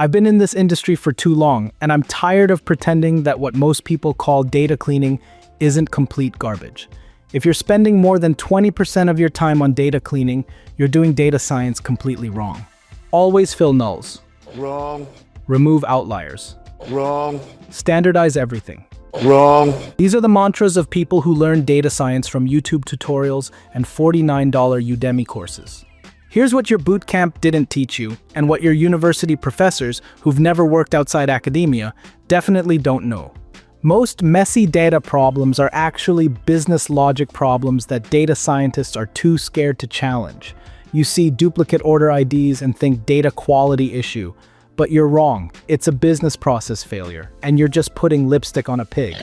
I've been in this industry for too long, and I'm tired of pretending that what most people call data cleaning isn't complete garbage. If you're spending more than 20% of your time on data cleaning, you're doing data science completely wrong. Always fill nulls. Wrong. Remove outliers. Wrong. Standardize everything. Wrong. These are the mantras of people who learn data science from YouTube tutorials and $49 Udemy courses. Here's what your bootcamp didn't teach you, and what your university professors, who've never worked outside academia, definitely don't know. Most messy data problems are actually business logic problems that data scientists are too scared to challenge. You see duplicate order IDs and think data quality issue, but you're wrong. It's a business process failure, and you're just putting lipstick on a pig.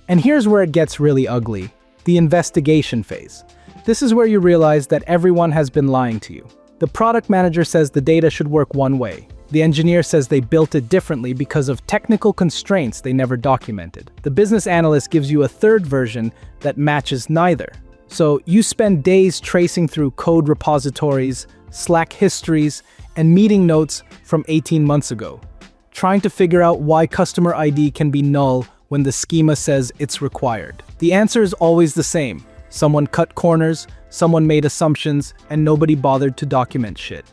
And here's where it gets really ugly: the investigation phase. This is where you realize that everyone has been lying to you. The product manager says the data should work one way. The engineer says they built it differently because of technical constraints they never documented. The business analyst gives you a third version that matches neither. So you spend days tracing through code repositories, Slack histories, and meeting notes from 18 months ago, trying to figure out why customer ID can be null when the schema says it's required. The answer is always the same. Someone cut corners, someone made assumptions, and nobody bothered to document shit.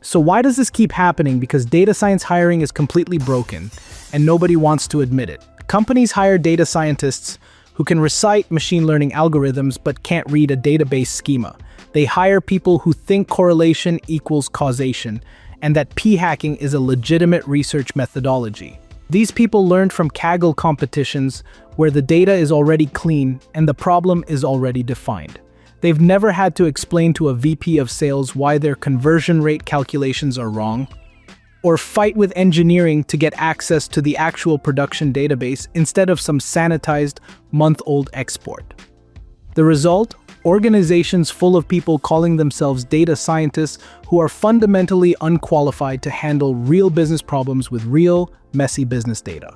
So why does this keep happening? Because data science hiring is completely broken, and nobody wants to admit it. Companies hire data scientists who can recite machine learning algorithms but can't read a database schema. They hire people who think correlation equals causation, and that p-hacking is a legitimate research methodology. These people learned from Kaggle competitions where the data is already clean and the problem is already defined. They've never had to explain to a VP of sales why their conversion rate calculations are wrong, or fight with engineering to get access to the actual production database instead of some sanitized month-old export. The result? Organizations full of people calling themselves data scientists who are fundamentally unqualified to handle real business problems with real, messy business data.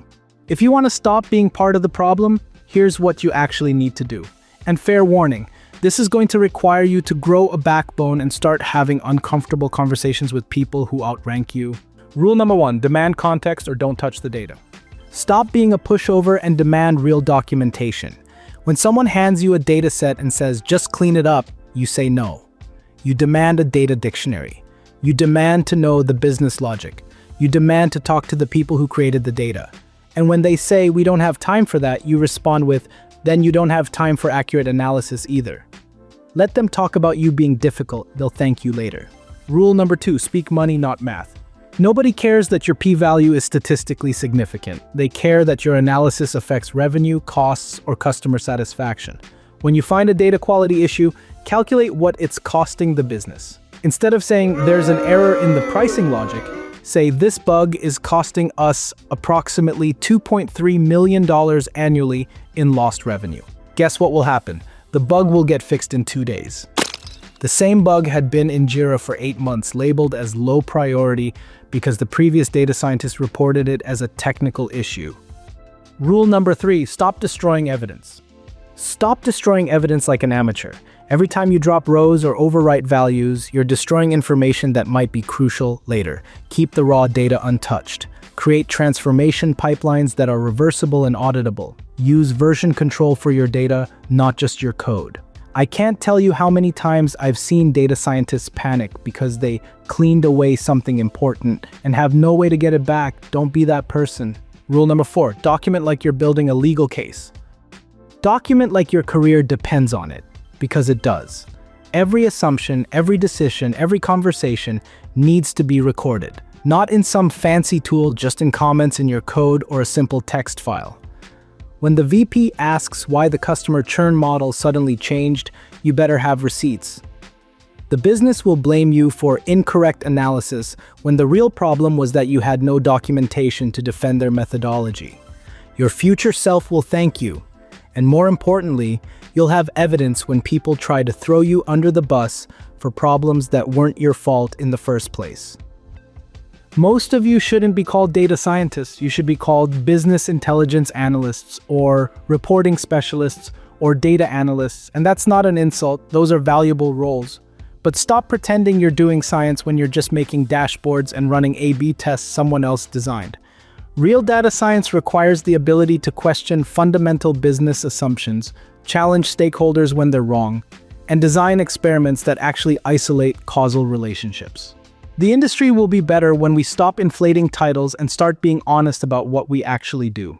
If you want to stop being part of the problem, here's what you actually need to do. And fair warning, this is going to require you to grow a backbone and start having uncomfortable conversations with people who outrank you. Rule number 1, demand context or don't touch the data. Stop being a pushover and demand real documentation. When someone hands you a data set and says, just clean it up, you say no. You demand a data dictionary. You demand to know the business logic. You demand to talk to the people who created the data. And when they say, we don't have time for that, you respond with, then you don't have time for accurate analysis either. Let them talk about you being difficult, they'll thank you later. Rule number 2, speak money, not math. Nobody cares that your p-value is statistically significant. They care that your analysis affects revenue, costs, or customer satisfaction. When you find a data quality issue, calculate what it's costing the business. Instead of saying there's an error in the pricing logic, say this bug is costing us approximately $2.3 million annually in lost revenue. Guess what will happen? The bug will get fixed in 2 days. The same bug had been in Jira for 8 months, labeled as low priority because the previous data scientist reported it as a technical issue. Rule number 3, stop destroying evidence. Stop destroying evidence like an amateur. Every time you drop rows or overwrite values, you're destroying information that might be crucial later. Keep the raw data untouched. Create transformation pipelines that are reversible and auditable. Use version control for your data, not just your code. I can't tell you how many times I've seen data scientists panic because they cleaned away something important and have no way to get it back. Don't be that person. Rule number 4, document like you're building a legal case. Document like your career depends on it, because it does. Every assumption, every decision, every conversation needs to be recorded. Not in some fancy tool, just in comments in your code or a simple text file. When the VP asks why the customer churn model suddenly changed, you better have receipts. The business will blame you for incorrect analysis when the real problem was that you had no documentation to defend their methodology. Your future self will thank you. And more importantly, you'll have evidence when people try to throw you under the bus for problems that weren't your fault in the first place. Most of you shouldn't be called data scientists. You should be called business intelligence analysts or reporting specialists or data analysts. And that's not an insult. Those are valuable roles. But stop pretending you're doing science when you're just making dashboards and running A/B tests someone else designed. Real data science requires the ability to question fundamental business assumptions, challenge stakeholders when they're wrong, and design experiments that actually isolate causal relationships. The industry will be better when we stop inflating titles and start being honest about what we actually do.